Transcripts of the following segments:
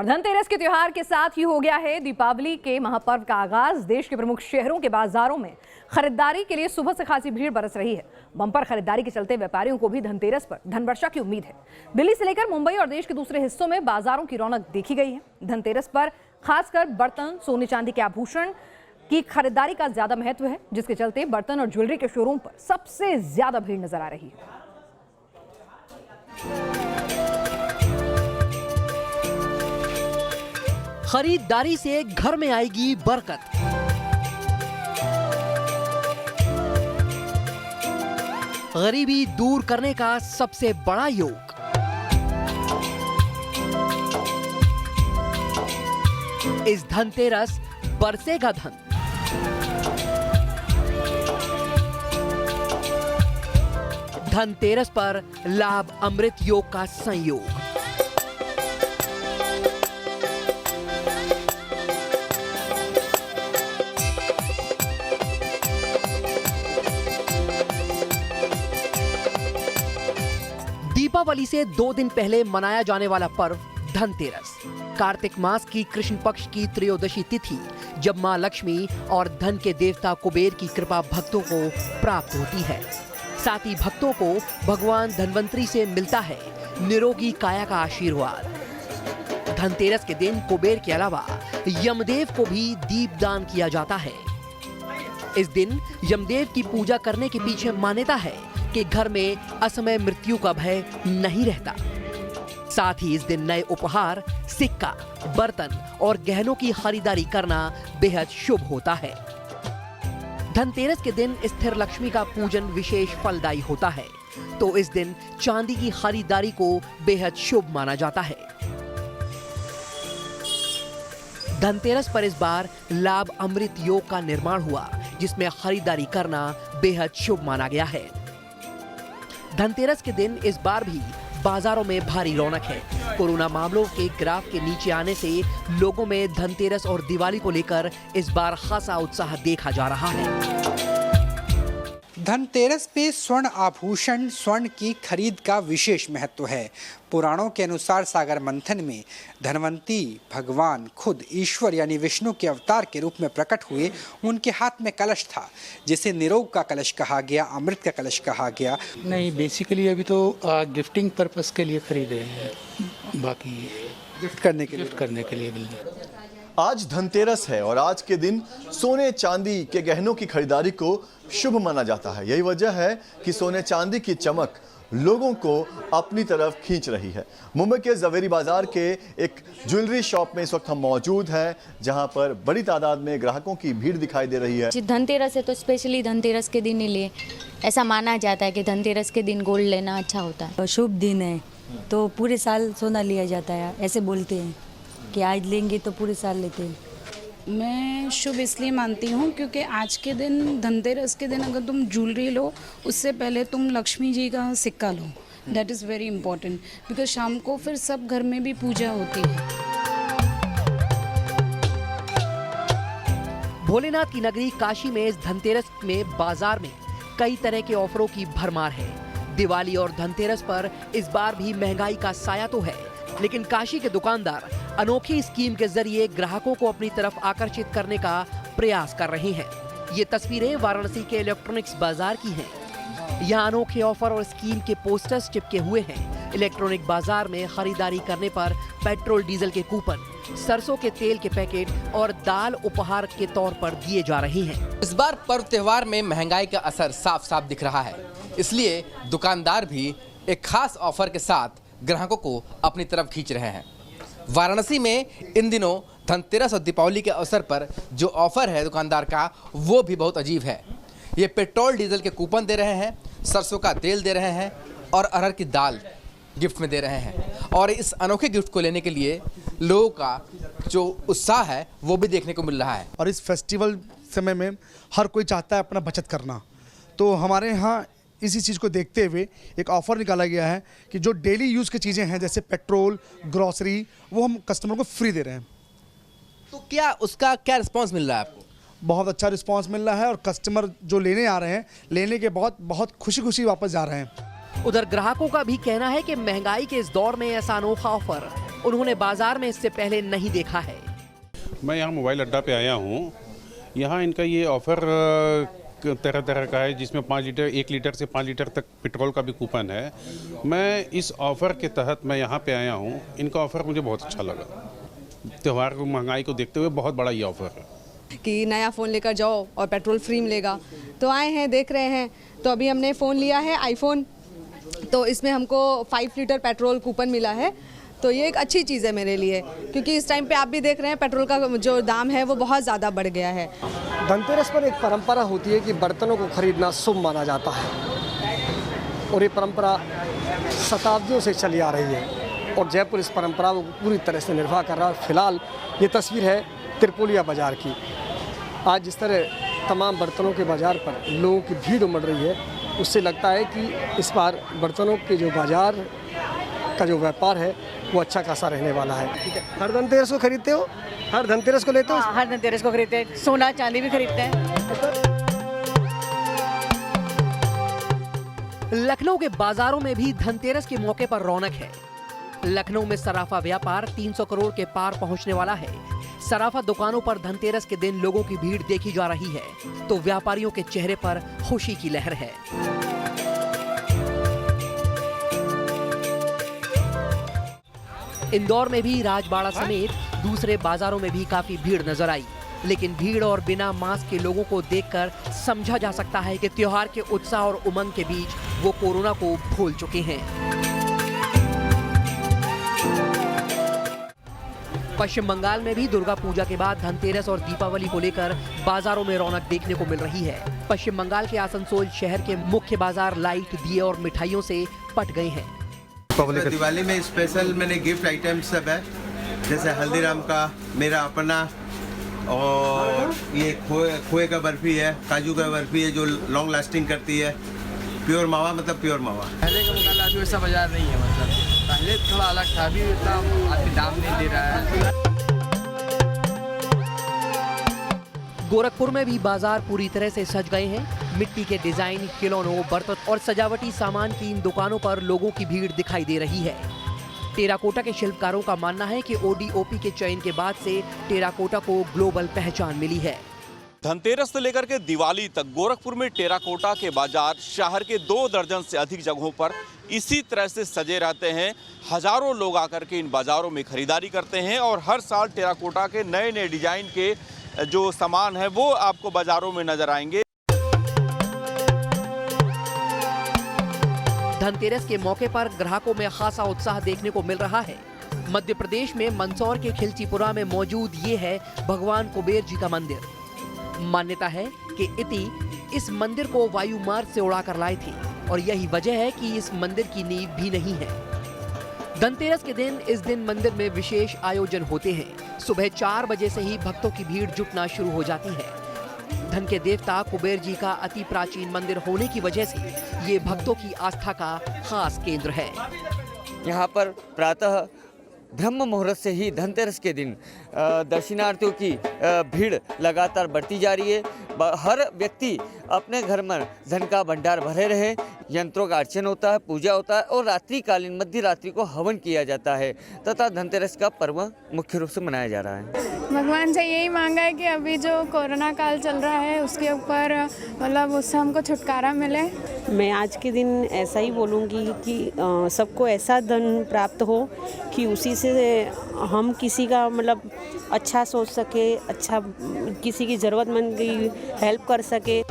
और धनतेरस के त्योहार के साथ ही हो गया है दीपावली के महापर्व का आगाज। देश के प्रमुख शहरों के बाजारों में खरीदारी के लिए सुबह से खासी भीड़ बरस रही है। बम्पर खरीदारी के चलते व्यापारियों को भी धनतेरस पर धनवर्षा की उम्मीद है। दिल्ली से लेकर मुंबई और देश के दूसरे हिस्सों में बाजारों की रौनक देखी गई है। धनतेरस पर खासकर बर्तन, सोने चांदी के आभूषण की खरीदारी का ज्यादा महत्व है, जिसके चलते बर्तन और ज्वेलरी के शोरूम पर सबसे ज्यादा भीड़ नजर आ रही है। खरीदारी से घर में आएगी बरकत। गरीबी दूर करने का सबसे बड़ा योग। इस धनतेरस बरसेगा धन। धनतेरस पर लाभ अमृत योग का संयोग। दीपावली से 2 दिन पहले मनाया जाने वाला पर्व धनतेरस कार्तिक मास की कृष्ण पक्ष की त्रयोदशी तिथि, जब मां लक्ष्मी और धन के देवता कुबेर की कृपा भक्तों को प्राप्त होती है। साथ ही भक्तों को भगवान धनवंतरी से मिलता है निरोगी काया का आशीर्वाद। धनतेरस के दिन कुबेर के अलावा यमदेव को भी दीपदान किया जाता है। इस दिन यमदेव की पूजा करने के पीछे मान्यता है कि घर में असमय मृत्यु का भय नहीं रहता। साथ ही इस दिन नए उपहार, सिक्का, बर्तन और गहनों की खरीदारी करना बेहद शुभ होता है। धनतेरस के दिन स्थिर लक्ष्मी का पूजन विशेष फलदायी होता है, तो इस दिन चांदी की खरीदारी को बेहद शुभ माना जाता है। धनतेरस पर इस बार लाभ अमृत योग का निर्माण हुआ, जिसमें खरीदारी करना बेहद शुभ माना गया है। धनतेरस के दिन इस बार भी बाजारों में भारी रौनक है। कोरोना मामलों के ग्राफ के नीचे आने से लोगों में धनतेरस और दिवाली को लेकर इस बार खासा उत्साह देखा जा रहा है। धनतेरस पे स्वर्ण आभूषण, स्वर्ण की खरीद का विशेष महत्व है। पुराणों के अनुसार सागर मंथन में धनवंती भगवान खुद ईश्वर यानी विष्णु के अवतार के रूप में प्रकट हुए। उनके हाथ में कलश था, जिसे निरोग का कलश कहा गया, अमृत का कलश कहा गया। नहीं, बेसिकली अभी तो गिफ्टिंग पर्पस के लिए खरीदे हैं, बाकी गिफ्ट करने के लिए बिल्कुल। आज धनतेरस है और आज के दिन सोने चांदी के गहनों की खरीदारी को शुभ माना जाता है। यही वजह है कि सोने चांदी की चमक लोगों को अपनी तरफ खींच रही है। मुंबई के जवेरी बाजार के एक ज्वेलरी शॉप में इस वक्त हम मौजूद हैं, जहां पर बड़ी तादाद में ग्राहकों की भीड़ दिखाई दे रही है। धनतेरस है तो स्पेशली धनतेरस के दिन ही लिए, ऐसा माना जाता है कि धनतेरस के दिन गोल्ड लेना अच्छा होता है। शुभ दिन है तो पूरे साल सोना लिया जाता है, ऐसे बोलते हैं कि आज लेंगे तो पूरे साल लेते हैं। मैं शुभ इसलिए मानती हूँ क्योंकि आज के दिन, धनतेरस के दिन अगर तुम ज्वेलरी लो, उससे पहले तुम लक्ष्मी जी का सिक्का लो। That is very important, because शाम को फिर सब घर में भी पूजा होती है। भोलेनाथ की नगरी काशी में इस धनतेरस में बाजार में कई तरह के ऑफरों की भरमार है। दिवाली और धनतेरस पर इस बार भी महंगाई का साया तो है, लेकिन काशी के दुकानदार अनोखी स्कीम के जरिए ग्राहकों को अपनी तरफ आकर्षित करने का प्रयास कर रहे हैं। ये तस्वीरें वाराणसी के इलेक्ट्रॉनिक्स बाजार की हैं। यहाँ अनोखे ऑफर और स्कीम के पोस्टर्स चिपके हुए हैं। इलेक्ट्रॉनिक बाजार में खरीदारी करने पर पेट्रोल डीजल के कूपन, सरसों के तेल के पैकेट और दाल उपहार के तौर पर दिए जा रहे हैं। इस बार पर्व त्योहार में महंगाई का असर साफ साफ दिख रहा है, इसलिए दुकानदार भी एक खास ऑफर के साथ ग्राहकों को अपनी तरफ खींच रहे हैं। वाराणसी में इन दिनों धनतेरस और दीपावली के अवसर पर जो ऑफर है दुकानदार का, वो भी बहुत अजीब है। ये पेट्रोल डीजल के कूपन दे रहे हैं, सरसों का तेल दे रहे हैं और अरहर की दाल गिफ्ट में दे रहे हैं। और इस अनोखे गिफ्ट को लेने के लिए लोगों का जो उत्साह है वो भी देखने को मिल रहा है। और इस फेस्टिवल समय में हर कोई चाहता है अपना बचत करना, तो हमारे यहाँ इसी चीज़ को देखते हुए एक ऑफ़र निकाला गया है कि जो डेली यूज़ की चीज़ें हैं जैसे पेट्रोल, ग्रॉसरी, वो हम कस्टमर को फ्री दे रहे हैं। तो क्या उसका क्या रिस्पांस मिल रहा है आपको? बहुत अच्छा रिस्पांस मिल रहा है और कस्टमर जो लेने आ रहे हैं, लेने के बहुत खुशी वापस जा रहे हैं। उधर ग्राहकों का भी कहना है कि महंगाई के इस दौर में ऐसा अनोखा ऑफर उन्होंने बाजार में इससे पहले नहीं देखा है। मैं यहाँ मोबाइल अड्डा पे आया हूँ। यहाँ इनका ये ऑफ़र तरह तरह का है, जिसमें 1 लीटर से 5 लीटर तक पेट्रोल का भी कूपन है। मैं इस ऑफ़र के तहत मैं यहाँ पे आया हूँ। इनका ऑफ़र मुझे बहुत अच्छा लगा। त्यौहार को, महंगाई को देखते हुए बहुत बड़ा ये ऑफ़र है कि नया फ़ोन लेकर जाओ और पेट्रोल फ्री मिलेगा। तो आए हैं, देख रहे हैं। तो अभी हमने फ़ोन लिया है आईफोन, तो इसमें हमको 5 लीटर पेट्रोल कूपन मिला है। तो ये एक अच्छी चीज़ है मेरे लिए, क्योंकि इस टाइम पे आप भी देख रहे हैं पेट्रोल का जो दाम है वो बहुत ज़्यादा बढ़ गया है। धनतेरस पर एक परंपरा होती है कि बर्तनों को खरीदना शुभ माना जाता है, और ये परंपरा शताब्दियों से चली आ रही है और जयपुर इस परंपरा को पूरी तरह से निर्वाह कर रहा है। फिलहाल ये तस्वीर है त्रिपोलिया बाज़ार की। आज जिस तरह तमाम बर्तनों के बाज़ार पर लोगों की भीड़ उमड़ रही है, उससे लगता है कि इस बार बर्तनों के जो बाज़ार का जो व्यापार है वो अच्छा खासा रहने वाला है। हर धनतेरस को खरीदते हो? हर धनतेरस को लेते हो? हर धनतेरस को खरीदते हैं, सोना चांदी भी खरीदते हैं। लखनऊ के बाजारों में भी धनतेरस के मौके पर रौनक है। लखनऊ में सराफा व्यापार 300 करोड़ के पार पहुंचने वाला है। सराफा दुकानों पर धनतेरस के दिन लोगों की भीड़ देखी जा रही है, तो व्यापारियों के चेहरे पर खुशी की लहर है। इंदौर में भी राजबाड़ा समेत दूसरे बाजारों में भी काफी भीड़ नजर आई, लेकिन भीड़ और बिना मास्क के लोगों को देखकर समझा जा सकता है कि त्योहार के उत्साह और उमंग के बीच वो कोरोना को भूल चुके हैं। पश्चिम बंगाल में भी दुर्गा पूजा के बाद धनतेरस और दीपावली को लेकर बाजारों में रौनक देखने को मिल रही है। पश्चिम बंगाल के आसनसोल शहर के मुख्य बाजार लाइट, दिए और मिठाइयों से पट गए हैं। दिवाली में स्पेशल मैंने गिफ्ट आइटम्स सब है, जैसे हल्दीराम का मेरा अपना, और ये खोए का बर्फी है, काजू का बर्फी है जो लॉन्ग लास्टिंग करती है, प्योर मावा, मतलब प्योर मावा। पहले का मुकाबला अभी वैसा बाजार नहीं है, मतलब पहले थोड़ा अलग था, अभी इतना आदमी दाम नहीं दे रहा है। गोरखपुर में भी बाजार पूरी तरह से सज गए हैं। मिट्टी के डिजाइन, खिलौनों, बर्तन और सजावटी सामान की इन दुकानों पर लोगों की भीड़ दिखाई दे रही है। टेराकोटा के शिल्पकारों का मानना है कि ODOP के चयन के बाद से टेराकोटा को ग्लोबल पहचान मिली है। धनतेरस से लेकर के दिवाली तक गोरखपुर में टेराकोटा के बाजार शहर के 2 दर्जन से अधिक जगहों पर इसी तरह से सजे रहते हैं। हजारों लोग आकर के इन बाजारों में खरीदारी करते हैं और हर साल टेराकोटा के नए नए डिजाइन के जो सामान है वो आपको बाजारों में नजर आएंगे। धनतेरस के मौके पर ग्राहकों में खासा उत्साह देखने को मिल रहा है। मध्य प्रदेश में मंदसौर के खिलचीपुरा में मौजूद ये है भगवान कुबेर जी का मंदिर। मान्यता है कि इति इस मंदिर को वायु मार्ग से उड़ाकर लाए थे और यही वजह है कि इस मंदिर की नींव भी नहीं है। धनतेरस के दिन इस दिन मंदिर में विशेष आयोजन होते हैं। सुबह 4 बजे से ही भक्तों की भीड़ जुटना शुरू हो जाती है। धन के देवता कुबेर जी का अति प्राचीन मंदिर होने की वजह से ये भक्तों की आस्था का खास केंद्र है। यहाँ पर प्रातः ब्रह्म मुहूर्त से ही धनतेरस के दिन दर्शनार्थियों की भीड़ लगातार बढ़ती जा रही है। हर व्यक्ति अपने घर में धन का भंडार भरे रहे, यंत्रों का अर्चन होता है, पूजा होता है और रात्रिकालीन मध्य रात्रि को हवन किया जाता है तथा धनतेरस का पर्व मुख्य रूप से मनाया जा रहा है। भगवान से यही मांगा है कि अभी जो कोरोना काल चल रहा है उसके ऊपर मतलब उससे हमको छुटकारा मिले। मैं आज के दिन ऐसा ही बोलूँगी कि सबको ऐसा धन प्राप्त हो कि उसी से हम किसी का मतलब अच्छा सोच सके, अच्छा किसी की ज़रूरतमंद की हेल्प कर सके।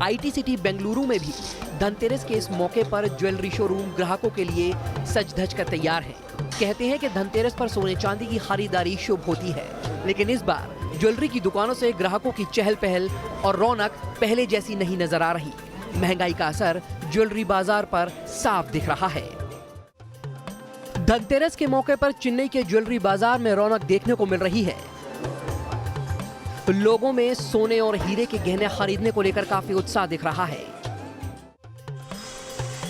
IT सिटी बेंगलुरु में भी धनतेरस के इस मौके पर ज्वेलरी शोरूम ग्राहकों के लिए सज धज कर तैयार है। कहते हैं कि धनतेरस पर सोने चांदी की खरीदारी शुभ होती है, लेकिन इस बार ज्वेलरी की दुकानों से ग्राहकों की चहल पहल और रौनक पहले जैसी नहीं नजर आ रही। महंगाई का असर ज्वेलरी बाजार पर साफ दिख रहा है। धनतेरस के मौके पर चेन्नई के ज्वेलरी बाजार में रौनक देखने को मिल रही है। लोगों में सोने और हीरे के गहने खरीदने को लेकर काफी उत्साह दिख रहा है।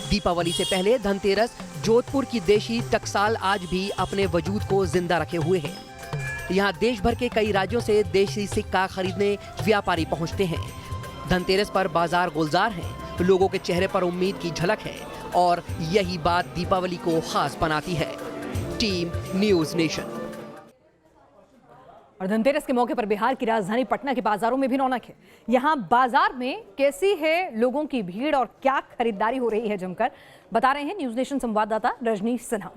दीपावली से पहले धनतेरस जोधपुर की देशी टकसाल आज भी अपने वजूद को जिंदा रखे हुए है। यहाँ देश भर के कई राज्यों से देशी सिक्का खरीदने व्यापारी पहुँचते हैं। धनतेरस पर बाजार गुलजार है, लोगों के चेहरे पर उम्मीद की झलक है और यही बात दीपावली को खास बनाती है। Team news nation. और धनतेरस के मौके पर बिहार की राजधानी पटना के बाजारों में भी रौनक है। यहाँ बाजार में कैसी है लोगों की भीड़ और क्या खरीदारी हो रही है जमकर, बता रहे हैं न्यूज नेशन संवाददाता रजनीश सिन्हा।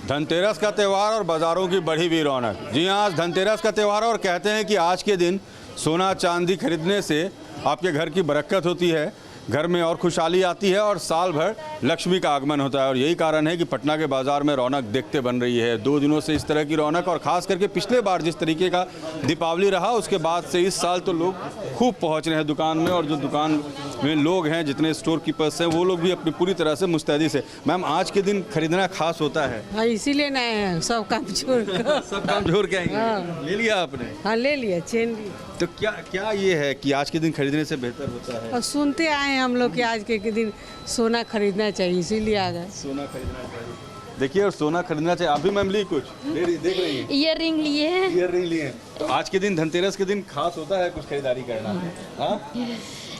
धनतेरस का त्यौहार और बाजारों की बढ़ी हुई रौनक। जी हाँ, आज धनतेरस का त्यौहार और कहते हैं कि आज के दिन सोना चांदी खरीदने से आपके घर की बरकत होती है, घर में और खुशहाली आती है और साल भर लक्ष्मी का आगमन होता है। और यही कारण है कि पटना के बाजार में रौनक देखते बन रही है। 2 दिनों से इस तरह की रौनक, और ख़ास करके पिछले बार जिस तरीके का दीपावली रहा उसके बाद से इस साल तो लोग खूब पहुंच रहे हैं दुकान में। और जो दुकान में लोग हैं, जितने स्टोर कीपर्स हैं, वो लोग भी अपनी पूरी तरह से मुस्तैदी से। मैम, आज के दिन खरीदना खास होता है? हाँ, इसीलिए नए हैं, सब काम छोड़ कर। सब काम छोड़ के आएंगे। हाँ। ले लिया आपने? हाँ, ले लिया, चेन लिया। तो क्या ये है कि आज के दिन खरीदने से बेहतर होता है? और सुनते आए हैं हम लोग कि आज के दिन सोना खरीदना चाहिए, इसीलिए आ गए। सोना खरीदना चाहिए, देखिए, और सोना खरीदना चाहिए। अभी मैम ली कुछ देख रही हैं? ईयर रिंग लिए हैं। ईयर रिंग लिए हैं। तो आज के दिन धनतेरस के दिन खास होता है कुछ खरीदारी करना? हाँ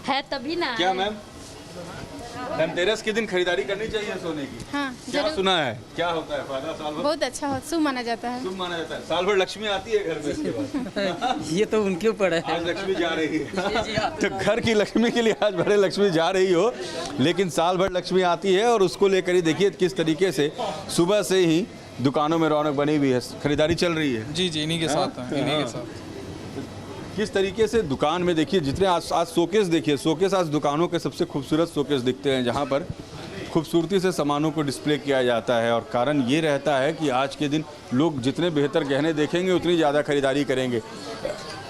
है तभी ना। क्या मैम, धनतेरस के दिन खरीदारी करनी चाहिए सोने की? हाँ, क्या सुना है, क्या होता है फायदा? साल भर बहुत अच्छा शुभ माना जाता है। शुभ माना जाता है। साल भर लक्ष्मी आती है घर में इसके बाद। ये तो उनके ऊपर है। आज लक्ष्मी जा रही है तो घर की लक्ष्मी के लिए आज बड़े लक्ष्मी जा रही हो, लेकिन साल भर लक्ष्मी आती है। और उसको लेकर ही देखिए किस तरीके से सुबह से ही दुकानों में रौनक बनी हुई है, खरीदारी चल रही है। जी, इन्हीं के साथ है, इन्हीं के साथ। किस तरीके से दुकान में देखिए, जितने आज शोकेस देखिए, शोकेस आज दुकानों के सबसे खूबसूरत शोकेस दिखते हैं, जहां पर खूबसूरती से सामानों को डिस्प्ले किया जाता है। और कारण ये रहता है कि आज के दिन लोग जितने बेहतर गहने देखेंगे उतनी ज़्यादा खरीदारी करेंगे।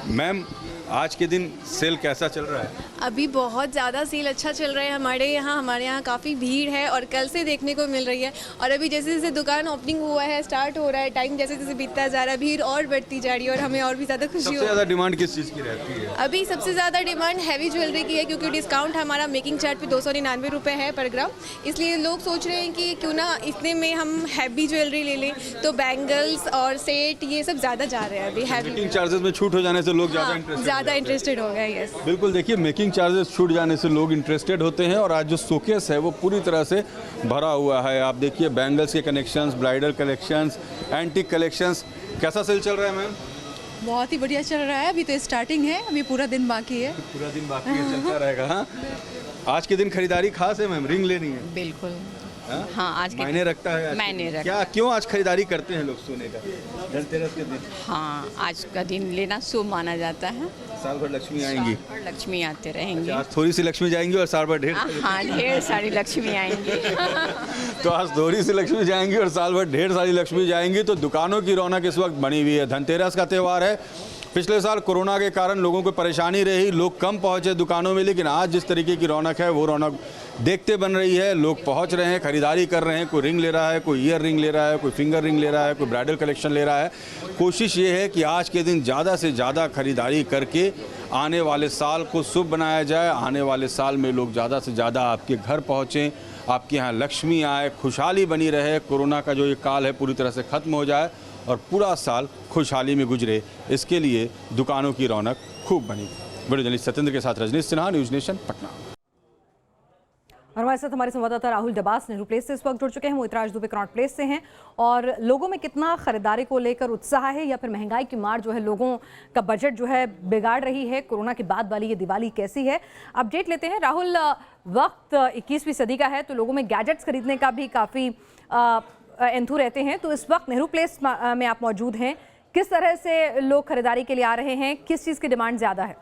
मैम, आज के दिन सेल कैसा चल रहा है? अभी बहुत ज़्यादा सेल अच्छा चल रहा है हमारे यहाँ काफ़ी भीड़ है और कल से देखने को मिल रही है। और अभी जैसे जैसे दुकान ओपनिंग हुआ है, स्टार्ट हो रहा है, टाइम जैसे जैसे बीतता जा रहा है, भीड़ और बढ़ती जा रही है और हमें और भी ज़्यादा खुशी हो रही है। सबसे ज़्यादा डिमांड किस चीज़ की रहती है? अभी सबसे ज़्यादा डिमांड हैवी ज्वेलरी की है, क्योंकि डिस्काउंट हमारा मेकिंग चार्ज पे 299 रुपये है पर ग्राम। इसलिए लोग सोच रहे हैं कि क्यों ना इतने में हम हैवी ज्वेलरी ले लें, तो बैंगल्स और सेट ये सब ज़्यादा जा रहे हैं अभी हैवी। मेकिंग चार्जेस में छूट हो जाने से लोग ज़्यादा इंटरेस्टेड हो गए। यस, बिल्कुल। देखिए, मेकिंग चार्जेस छूट जाने से लोग इंटरेस्टेड होते हैं। और आज जो शोकेस है वो पूरी तरह से भरा हुआ है। आप देखिए, बैंगल्स के collections, bridal collections, antique collections. कैसा सेल चल रहा है मैम? बहुत ही बढ़िया चल रहा है। अभी तो स्टार्टिंग है, अभी पूरा दिन बाकी है। पूरा दिन बाकी है, चलता रहेगा। हाँ, आज के दिन खरीदारी खास है मैम, रिंग लेनी है? बिल्कुल। हाँ, आज मायने रखता है। मायने रखता है। क्या, क्यों आज खरीदारी करते हैं लोग सोने का धनतेरस के दिन? हाँ, आज का दिन लेना शुभ माना जाता है। साल भर लक्ष्मी आएंगी और लक्ष्मी आते रहेंगे। आज थोड़ी सी लक्ष्मी जाएंगी और साल भर ढेर। हाँ, ढेर सारी लक्ष्मी आएंगी। तो आज थोड़ी सी लक्ष्मी जाएंगी और साल भर ढेर सारी लक्ष्मी जाएंगी। तो दुकानों की रौनक इस वक्त बनी हुई है। धनतेरस का त्यौहार है। पिछले साल कोरोना के कारण लोगों को परेशानी रही, लोग कम पहुंचे दुकानों में, लेकिन आज जिस तरीके की रौनक है वो रौनक देखते बन रही है। लोग पहुंच रहे हैं, खरीदारी कर रहे हैं। कोई रिंग ले रहा है, कोई ईयर रिंग ले रहा है, कोई फिंगर रिंग ले रहा है, कोई ब्राइडल कलेक्शन ले रहा है। कोशिश ये है कि आज के दिन ज़्यादा से ज़्यादा खरीदारी करके आने वाले साल को शुभ बनाया जाए। आने वाले साल में लोग ज़्यादा से ज़्यादा आपके घर पहुँचें, आपके यहाँ लक्ष्मी आए, खुशहाली बनी रहे, कोरोना का जो ये काल है पूरी तरह से ख़त्म हो जाए और पूरा साल खुशहाली में गुजरे। इसके लिए दुकानों की रौनक खूब बनी। वीडियो जर्नलिस्ट सत्येंद्र के साथ रजनीश सिन्हा, न्यूज़ नेशन, पटना। और हमारे साथ हमारे संवाददाता राहुल डबास नेहरू प्लेस से इस वक्त जुड़ चुके हैं। मोहितराज दुबे कनॉट प्लेस से हैं। और लोगों में कितना खरीदारी को लेकर उत्साह है, या फिर महंगाई की मार जो है लोगों का बजट जो है बिगाड़ रही है, कोरोना के बाद वाली ये दिवाली कैसी है, अपडेट लेते हैं। राहुल, वक्त 21वीं सदी का है, तो लोगों में गैजेट्स खरीदने का भी काफ़ी एंथू रहते हैं। तो इस वक्त नेहरू प्लेस में आप मौजूद हैं, किस तरह से लोग खरीदारी के लिए आ रहे हैं, किस चीज़ की डिमांड ज़्यादा है?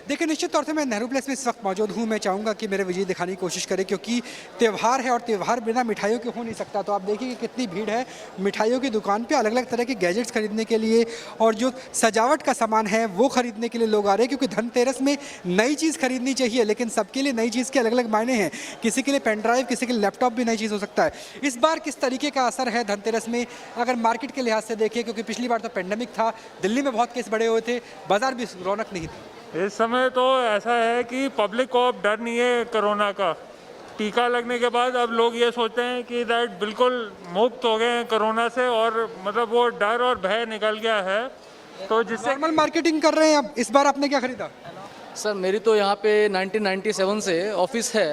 देखिए, निश्चित तौर से मैं नेहरू प्लेस में इस वक्त मौजूद हूँ। मैं चाहूँगा कि मेरे विजय दिखाने की कोशिश करें, क्योंकि त्यौहार है और त्यौहार बिना मिठाइयों के हो नहीं सकता। तो आप देखिए कि कितनी भीड़ है मिठाइयों की दुकान पे, अलग अलग तरह के गैजेट्स खरीदने के लिए और जो सजावट का सामान है वो खरीदने के लिए लोग आ रहे हैं। क्योंकि धनतेरस में नई चीज़ खरीदनी चाहिए, लेकिन सबके लिए नई चीज़ के अलग अलग मायने हैं। किसी के लिए पेन ड्राइव, किसी के लिए लैपटॉप भी नई चीज़ हो सकता है। इस बार किस तरीके का असर है धनतेरस में, अगर मार्केट के लिहाज से देखें, क्योंकि पिछली बार तो पेंडेमिक था, दिल्ली में बहुत केस बढ़े हुए थे, बाजार भी रौनक नहीं थी। इस समय तो ऐसा है कि पब्लिक को अब डर नहीं है कोरोना का। टीका लगने के बाद अब लोग ये सोचते हैं कि दैट बिल्कुल मुक्त हो गए हैं कोरोना से, और मतलब वो डर और भय निकल गया है। तो जिससे नॉर्मल मार्केटिंग कर रहे हैं। अब इस बार आपने क्या खरीदा? सर मेरी तो यहाँ पे 1997 से ऑफिस है,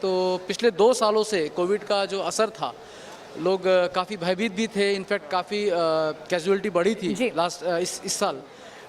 तो पिछले 2 सालों से कोविड का जो असर था, लोग काफ़ी भयभीत भी थे, इनफैक्ट काफ़ी कैजुअलिटी बढ़ी थी लास्ट इस साल,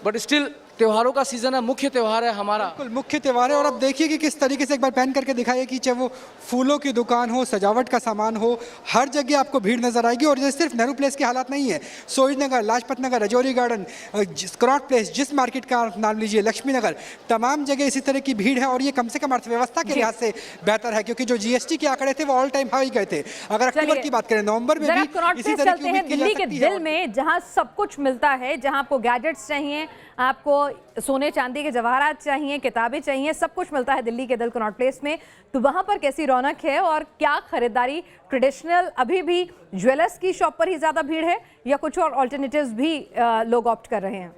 बट स्टिल त्योहारों का सीजन है, मुख्य त्यौहार है हमारा। बिल्कुल मुख्य त्यौहार है। और अब देखिए कि किस तरीके से एक बार पहन करके दिखाइए कि चाहे वो फूलों की दुकान हो, सजावट का सामान हो, हर जगह आपको भीड़ नजर आएगी। और ये सिर्फ नेहरू प्लेस के हालात नहीं है, सोहिज नगर, Lajpat Nagar, Rajouri garden, Connaught place, जिस मार्केट का नाम लीजिए, लक्ष्मी नगर, तमाम जगह इसी तरह की भीड़ है। और ये कम से कम अर्थव्यवस्था के लिहाज से बेहतर है, क्योंकि जो जीएसटी के आंकड़े थे वो ऑल टाइम हाई गए थे। अगर अक्टूबर की बात करें, नवंबर में भी इसी तरह की उम्मीद की जा दिल्ली के सकती है। दिल में जहां सब कुछ मिलता है, जहां आपको गैजेट्स चाहिए, आपको सोने चांदी के जवाहरात चाहिए, किताबें चाहिए, सब कुछ मिलता है दिल्ली के दिल कनॉट प्लेस में। तो वहां पर कैसी रौनक है और क्या खरीदारी? ट्रेडिशनल अभी भी ज्वेलर्स की शॉप पर ही ज्यादा भीड़ है या कुछ और ऑल्टरनेटिव्स भी लोग ऑप्ट कर रहे हैं?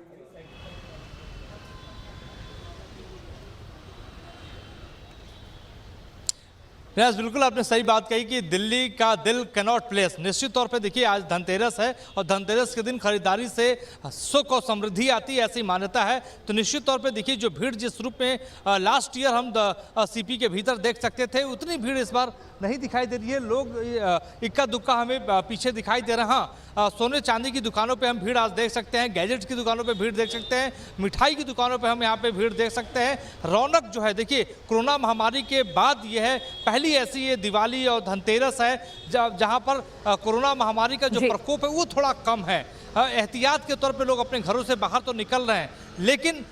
प्रयास, बिल्कुल आपने सही बात कही कि दिल्ली का दिल कनॉट प्लेस। निश्चित तौर पे देखिए आज धनतेरस है और धनतेरस के दिन खरीदारी से सुख और समृद्धि आती है, ऐसी मान्यता है। तो निश्चित तौर पे देखिए जो भीड़ जिस रूप में लास्ट ईयर हम सीपी के भीतर देख सकते थे, उतनी भीड़ इस बार नहीं दिखाई दे रही है। लोग इक्का दुक्का हमें पीछे दिखाई दे रहा। सोने चांदी की दुकानों पे हम भीड़ आज देख सकते हैं, गैजेट्स की दुकानों पे भीड़ देख सकते हैं, मिठाई की दुकानों पे हम यहाँ पे भीड़ देख सकते हैं। रौनक जो है देखिए कोरोना महामारी के बाद ये है पहली ऐसी ये दिवाली और धनतेरस है जहाँ पर कोरोना महामारी का जो प्रकोप है वो थोड़ा कम है। एहतियात के तौर पे लोग अपने घरों से बाहर तो निकल रहे हैं, लेकिन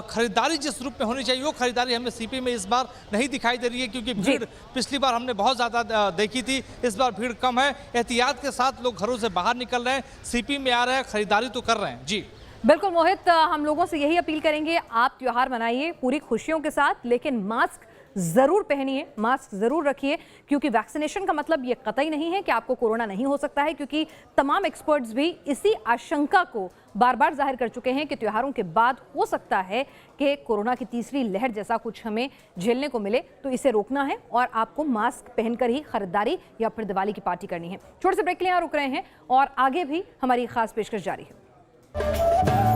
खरीदारी जिस रूप में होनी चाहिए वो खरीदारी हमें सीपी में इस बार नहीं दिखाई दे रही है, क्योंकि भीड़ पिछली बार हमने बहुत ज़्यादा देखी थी, इस बार भीड़ कम है। एहतियात के साथ लोग घरों से बाहर निकल रहे हैं, सीपी में आ रहे हैं, खरीदारी तो कर रहे हैं। जी बिल्कुल मोहित, हम लोगों से यही अपील करेंगे, आप त्योहार मनाइए पूरी खुशियों के साथ, लेकिन मास्क जरूर पहनिए, मास्क जरूर रखिए, क्योंकि वैक्सीनेशन का मतलब ये कतई नहीं है कि आपको कोरोना नहीं हो सकता है, क्योंकि तमाम एक्सपर्ट्स भी इसी आशंका को बार बार जाहिर कर चुके हैं कि त्योहारों के बाद हो सकता है कि कोरोना की तीसरी लहर जैसा कुछ हमें झेलने को मिले। तो इसे रोकना है और आपको मास्क पहनकर ही खरीदारी या फिर दिवाली की पार्टी करनी है। छोटे से ब्रेक के लिए यहाँ रुक रहे हैं और आगे भी हमारी खास पेशकश जारी है।